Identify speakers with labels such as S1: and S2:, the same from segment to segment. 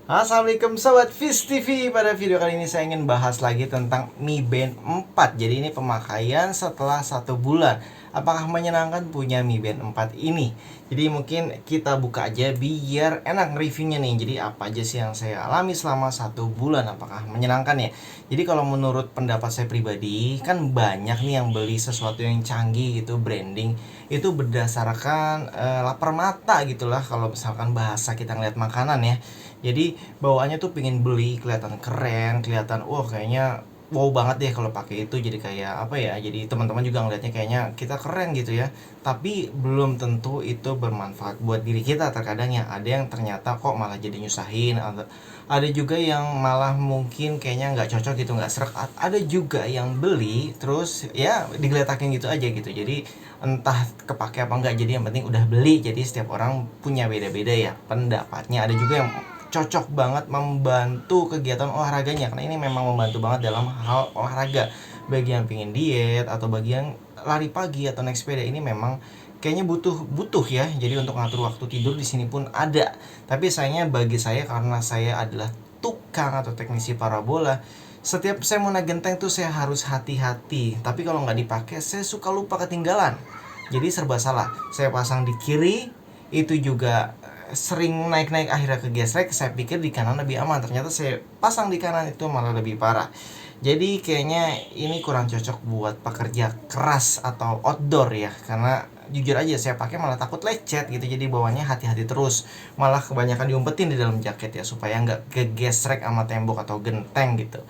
S1: Assalamualaikum Sobat Fish TV. Pada video kali ini saya ingin bahas lagi tentang Mi Band 4. Jadi ini pemakaian setelah 1 bulan. Apakah menyenangkan punya Mi Band 4 ini? Jadi mungkin kita buka aja biar enak reviewnya nih. Jadi apa aja sih yang saya alami selama 1 bulan? Apakah menyenangkan ya? Jadi kalau menurut pendapat saya pribadi, kan banyak nih yang beli sesuatu yang canggih gitu, branding itu berdasarkan lapar mata gitulah, kalau misalkan bahasa kita ngeliat makanan ya. Jadi bawaannya tuh pingin beli, kelihatan keren, kelihatan wah kayaknya wow banget deh kalau pakai itu. Jadi kayak apa ya, jadi teman-teman juga ngelihatnya kayaknya kita keren gitu ya. Tapi belum tentu itu bermanfaat buat diri kita. Terkadang ya ada yang ternyata kok malah jadi nyusahin, ada juga yang malah mungkin kayaknya nggak cocok gitu, nggak serak. Ada juga yang beli terus ya digeletakin gitu aja gitu. Jadi entah kepake apa enggak, jadi yang penting udah beli. Jadi setiap orang punya beda-beda ya pendapatnya. Ada juga yang cocok banget membantu kegiatan olahraganya, karena ini memang membantu banget dalam hal olahraga. Bagi yang pingin diet atau bagi yang lari pagi atau naik sepeda, ini memang kayaknya butuh ya. Jadi untuk ngatur waktu tidur di sini pun ada. Tapi sayangnya bagi saya, karena saya adalah tukang atau teknisi parabola, setiap saya mau naik genteng tuh saya harus hati-hati. Tapi kalau nggak dipakai saya suka lupa ketinggalan. Jadi serba salah. Saya pasang di kiri, itu juga sering naik-naik akhirnya kegesrek. Saya pikir di kanan lebih aman, ternyata saya pasang di kanan itu malah lebih parah. Jadi kayaknya ini kurang cocok buat pekerja keras atau outdoor ya, karena jujur aja saya pakai malah takut lecet gitu. Jadi bawahnya hati-hati terus, malah kebanyakan diumpetin di dalam jaket ya, supaya nggak kegesrek sama tembok atau genteng gitu.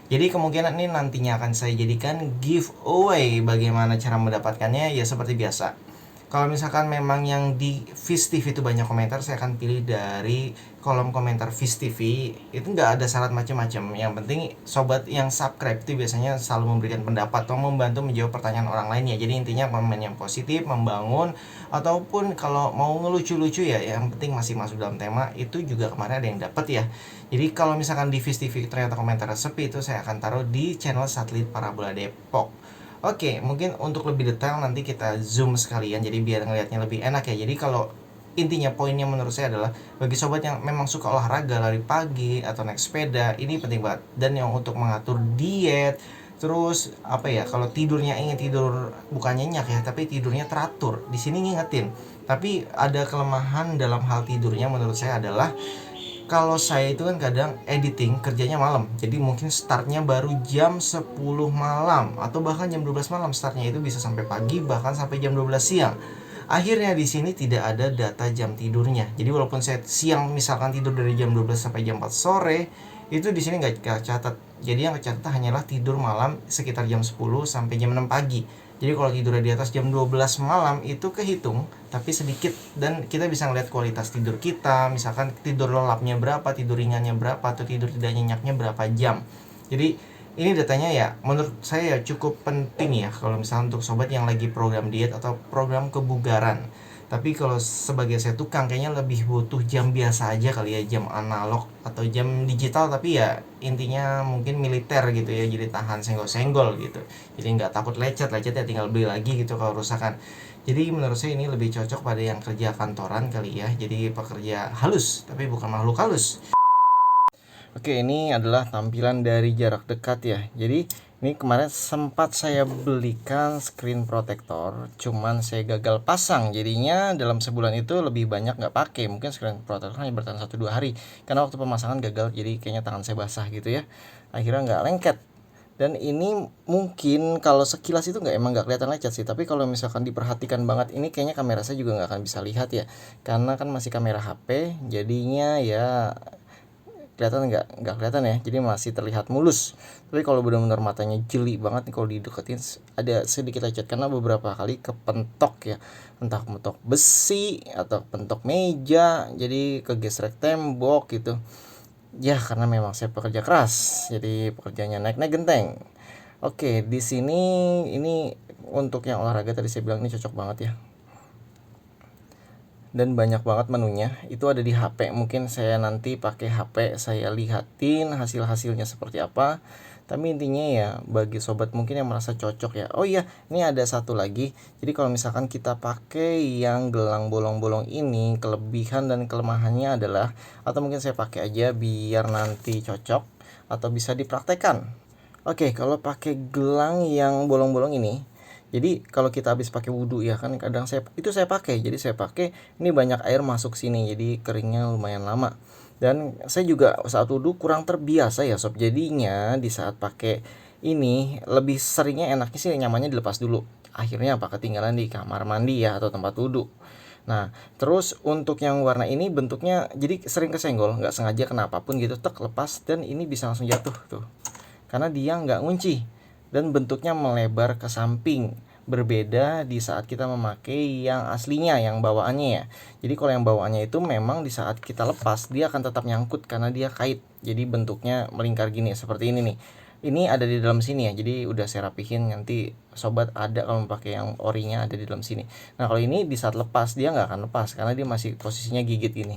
S1: Jadi kemungkinan ini nantinya akan saya jadikan giveaway. Bagaimana cara mendapatkannya? Ya seperti biasa, kalau misalkan memang yang di Fish TV itu banyak komentar, saya akan pilih dari kolom komentar Fish TV. Itu nggak ada syarat macam-macam. Yang penting sobat yang subscribe itu biasanya selalu memberikan pendapat atau membantu menjawab pertanyaan orang lain ya. Jadi intinya komen yang positif, membangun, ataupun kalau mau ngelucu-lucu ya, yang penting masih masuk dalam tema. Itu juga kemarin ada yang dapat ya. Jadi kalau misalkan di Fish TV ternyata komentar sepi, itu saya akan taruh di channel Satelit Parabola Depok. Oke, mungkin untuk lebih detail nanti kita zoom sekalian, jadi biar ngelihatnya lebih enak ya. Jadi kalau intinya poinnya menurut saya adalah bagi sobat yang memang suka olahraga, lari pagi atau naik sepeda, ini penting banget. Dan yang untuk mengatur diet, terus apa ya, kalau tidurnya ingin tidur bukan nyenyak ya, tapi tidurnya teratur. Di sini ngingetin. Tapi ada kelemahan dalam hal tidurnya menurut saya adalah, kalau saya itu kan kadang editing kerjanya malam, jadi mungkin startnya baru jam 10 malam atau bahkan jam 12 malam. Startnya itu bisa sampai pagi, bahkan sampai jam 12 siang. Akhirnya di sini tidak ada data jam tidurnya. Jadi walaupun saya siang misalkan tidur dari jam 12 sampai jam 4 sore, itu di sini nggak catat. Jadi yang kecatat hanyalah tidur malam sekitar jam 10 sampai jam 6 pagi. Jadi kalau tidurnya di atas jam 12 malam itu kehitung, tapi sedikit. Dan kita bisa ngeliat kualitas tidur kita, misalkan tidur lelapnya berapa, tidur ringannya berapa, atau tidur tidak nyenyaknya berapa jam. Jadi ini datanya ya menurut saya ya cukup penting ya, kalau misalnya untuk sobat yang lagi program diet atau program kebugaran. Tapi kalau sebagai saya tukang, kayaknya lebih butuh jam biasa aja kali ya, jam analog atau jam digital. Tapi ya intinya mungkin militer gitu ya, jadi tahan senggol-senggol gitu. Jadi nggak takut lecet ya tinggal beli lagi gitu kalau rusakan. Jadi menurut saya ini lebih cocok pada yang kerja kantoran kali ya, jadi pekerja halus tapi bukan makhluk halus. Oke, ini adalah tampilan dari jarak dekat ya. Jadi ini kemarin sempat saya belikan screen protector, cuman saya gagal pasang. Jadinya dalam sebulan itu lebih banyak nggak pakai. Mungkin screen protector hanya bertahan 1-2 hari, karena waktu pemasangan gagal. Jadi kayaknya tangan saya basah gitu ya. Akhirnya nggak lengket. Dan ini mungkin kalau sekilas itu emang nggak kelihatan lecet sih. Tapi kalau misalkan diperhatikan banget, ini kayaknya kamera saya juga nggak akan bisa lihat ya, karena kan masih kamera HP. Jadinya ya kelihatan nggak kelihatan ya, jadi masih terlihat mulus. Tapi kalau benar-benar matanya jeli banget nih, kalau dideketin ada sedikit lecet karena beberapa kali kepentok ya, entah kepentok besi atau pentok meja, jadi kegesrek tembok gitu ya. Karena memang saya pekerja keras, jadi pekerjaannya naik-naik genteng. Oke, di sini ini untuk yang olahraga tadi saya bilang ini cocok banget ya, dan banyak banget menunya. Itu ada di HP. Mungkin saya nanti pakai HP saya lihatin hasil-hasilnya seperti apa. Tapi intinya ya bagi sobat mungkin yang merasa cocok ya. Oh iya, ini ada satu lagi. Jadi kalau misalkan kita pakai yang gelang bolong-bolong ini, kelebihan dan kelemahannya adalah, atau mungkin saya pakai aja biar nanti cocok atau bisa dipraktekkan. Oke, kalau pakai gelang yang bolong-bolong ini, jadi kalau kita habis pakai wudhu ya kan, kadang saya pakai. Jadi saya pakai, ini banyak air masuk sini, jadi keringnya lumayan lama. Dan saya juga saat wudhu kurang terbiasa ya sob. Jadinya di saat pakai ini lebih seringnya enaknya sih nyamannya dilepas dulu. Akhirnya apa, ketinggalan di kamar mandi ya atau tempat wudhu. Nah, terus untuk yang warna ini bentuknya jadi sering kesenggol, nggak sengaja kena apapun gitu, tek lepas dan ini bisa langsung jatuh tuh. Karena dia nggak ngunci dan bentuknya melebar ke samping, berbeda di saat kita memakai yang aslinya, yang bawaannya ya. Jadi kalau yang bawaannya itu memang di saat kita lepas dia akan tetap nyangkut karena dia kait, jadi bentuknya melingkar gini seperti ini nih. Ini ada di dalam sini ya, jadi udah saya rapihin, nanti sobat ada kalau pakai yang orinya ada di dalam sini. Nah kalau ini di saat lepas dia nggak akan lepas karena dia masih posisinya gigit gini.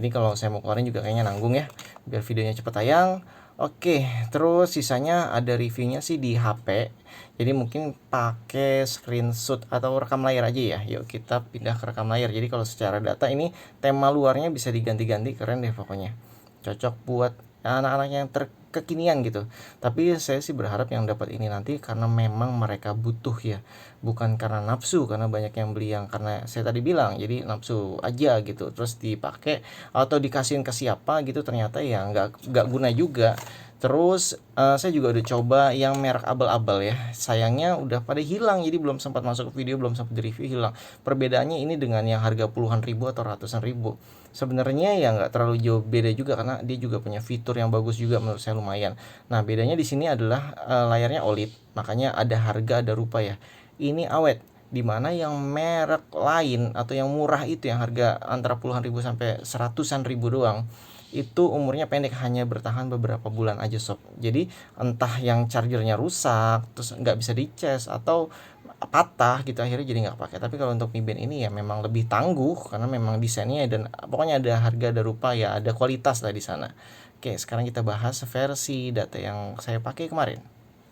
S1: Ini kalau saya mau keluarin juga kayaknya nanggung ya, biar videonya cepet tayang. Oke, terus sisanya ada reviewnya sih di HP. Jadi mungkin pakai screenshot atau rekam layar aja ya. Yuk kita pindah ke rekam layar. Jadi kalau secara data ini tema luarnya bisa diganti-ganti, keren deh pokoknya. Cocok buat anak-anak yang kekinian gitu. Tapi saya sih berharap yang dapat ini nanti karena memang mereka butuh ya, bukan karena nafsu, karena banyak yang beli yang karena saya tadi bilang jadi nafsu aja gitu, terus dipakai atau dikasihin ke siapa gitu, ternyata ya nggak guna juga. Terus saya juga udah coba yang merek abal-abal ya, sayangnya udah pada hilang, jadi belum sempat masuk ke video, belum sempat di review, hilang. Perbedaannya ini dengan yang harga puluhan ribu atau ratusan ribu, sebenarnya ya nggak terlalu jauh beda juga karena dia juga punya fitur yang bagus juga menurut saya lumayan. Nah bedanya di sini adalah layarnya OLED, makanya ada harga ada rupa ya. Ini awet, dimana yang merek lain atau yang murah itu yang harga antara puluhan ribu sampai seratusan ribu doang, itu umurnya pendek, hanya bertahan beberapa bulan aja sob. Jadi entah yang chargernya rusak, terus nggak bisa dicas atau patah gitu, akhirnya jadi nggak pakai. Tapi kalau untuk Mi Band ini ya memang lebih tangguh karena memang desainnya dan pokoknya ada harga ada rupa ya, ada kualitas lah di sana. Oke, sekarang kita bahas versi data yang saya pakai kemarin.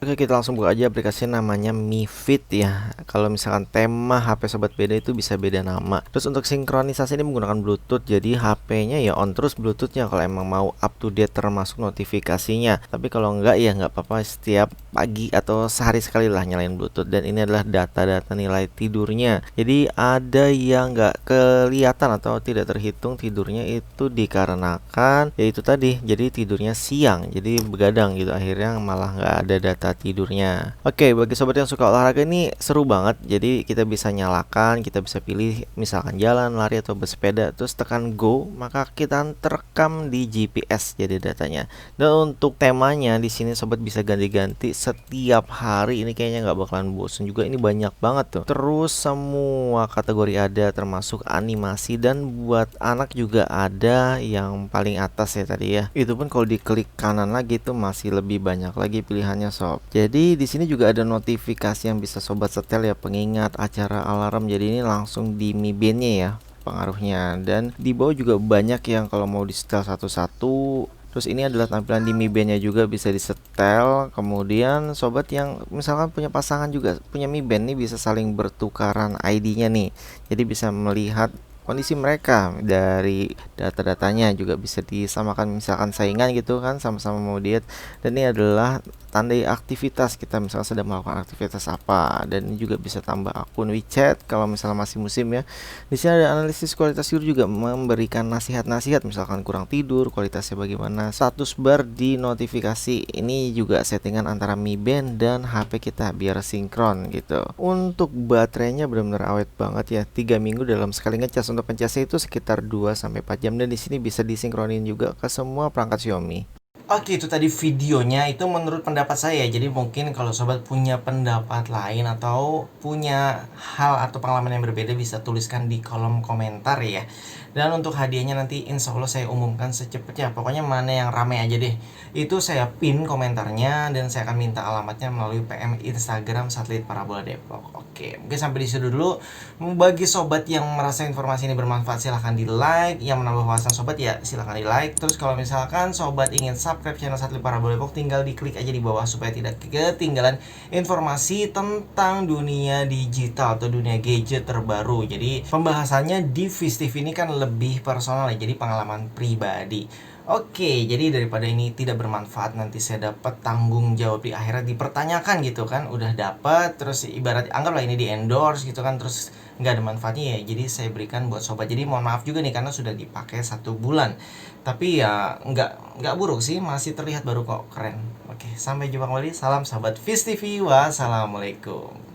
S1: Oke, kita langsung buka aja aplikasi namanya Mi Fit ya. Kalau misalkan tema HP sobat beda itu bisa beda nama. Terus untuk sinkronisasi ini menggunakan Bluetooth, jadi HP-nya ya on terus Bluetooth-nya kalau emang mau up to date termasuk notifikasinya. Tapi kalau enggak ya nggak apa-apa, setiap pagi atau sehari sekali lah nyalain Bluetooth. Dan ini adalah data-data nilai tidurnya. Jadi ada yang nggak kelihatan atau tidak terhitung tidurnya itu dikarenakan yaitu tadi, jadi tidurnya siang, jadi begadang gitu, akhirnya malah nggak ada data tidurnya. Oke, bagi sobat yang suka olahraga ini seru banget. Jadi kita bisa nyalakan, kita bisa pilih misalkan jalan, lari atau bersepeda, terus tekan go, maka kita terekam di GPS jadi datanya. Dan untuk temanya di sini sobat bisa ganti-ganti setiap hari. Ini kayaknya nggak bakalan bosen juga. Ini banyak banget tuh. Terus semua kategori ada, termasuk animasi, dan buat anak juga ada yang paling atas ya tadi ya. Itu pun kalau diklik kanan lagi tuh masih lebih banyak lagi pilihannya sob. Jadi di sini juga ada notifikasi yang bisa sobat setel ya, pengingat, acara, alarm. Jadi ini langsung di Mi Band-nya ya pengaruhnya. Dan di bawah juga banyak yang kalau mau di setel satu-satu. Terus ini adalah tampilan di Mi Band-nya juga bisa disetel. Kemudian sobat yang misalkan punya pasangan juga punya Mi Band nih, bisa saling bertukaran ID-nya nih. Jadi bisa melihat kondisi mereka dari data-datanya, juga bisa disamakan misalkan saingan gitu kan, sama-sama mau diet. Dan ini adalah tandai aktivitas kita misalnya sedang melakukan aktivitas apa, dan ini juga bisa tambah akun WeChat kalau misalnya masih musim ya. Di sini ada analisis kualitas tidur, juga memberikan nasihat-nasihat misalkan kurang tidur kualitasnya bagaimana. Status bar di notifikasi, ini juga settingan antara Mi Band dan HP kita biar sinkron gitu. Untuk baterainya benar-benar awet banget ya, 3 minggu dalam sekali ngecas. Untuk ngecasnya itu sekitar 2-4 jam, dan di sini bisa disinkronin juga ke semua perangkat Xiaomi. Oke, itu tadi videonya, itu menurut pendapat saya. Jadi mungkin kalau sobat punya pendapat lain atau punya hal atau pengalaman yang berbeda, bisa tuliskan di kolom komentar ya. Dan untuk hadiahnya nanti insya Allah saya umumkan secepatnya. Pokoknya mana yang rame aja deh. Itu saya pin komentarnya dan saya akan minta alamatnya melalui PM Instagram Satelit Parabola Depok. Oke, mungkin sampai di situ dulu. Bagi sobat yang merasa informasi ini bermanfaat silahkan di like. Yang menambah wawasan sobat ya silahkan di like. Terus kalau misalkan sobat ingin subscribe channel Satelit Parabola Depok, tinggal diklik aja di bawah supaya tidak ketinggalan informasi tentang dunia digital atau dunia gadget terbaru. Jadi pembahasannya di FISTV ini kan lebih personal ya, jadi pengalaman pribadi. Oke, jadi daripada ini tidak bermanfaat, nanti saya dapat tanggung jawab di akhirat dipertanyakan gitu kan, udah dapat terus ibarat anggaplah ini di endorse gitu kan, terus nggak ada manfaatnya ya, jadi saya berikan buat sobat. Jadi mohon maaf juga nih karena sudah dipakai 1 bulan, tapi ya nggak buruk sih, masih terlihat baru kok, keren. Oke, sampai jumpa kembali, salam sahabat FISTV, wassalamualaikum.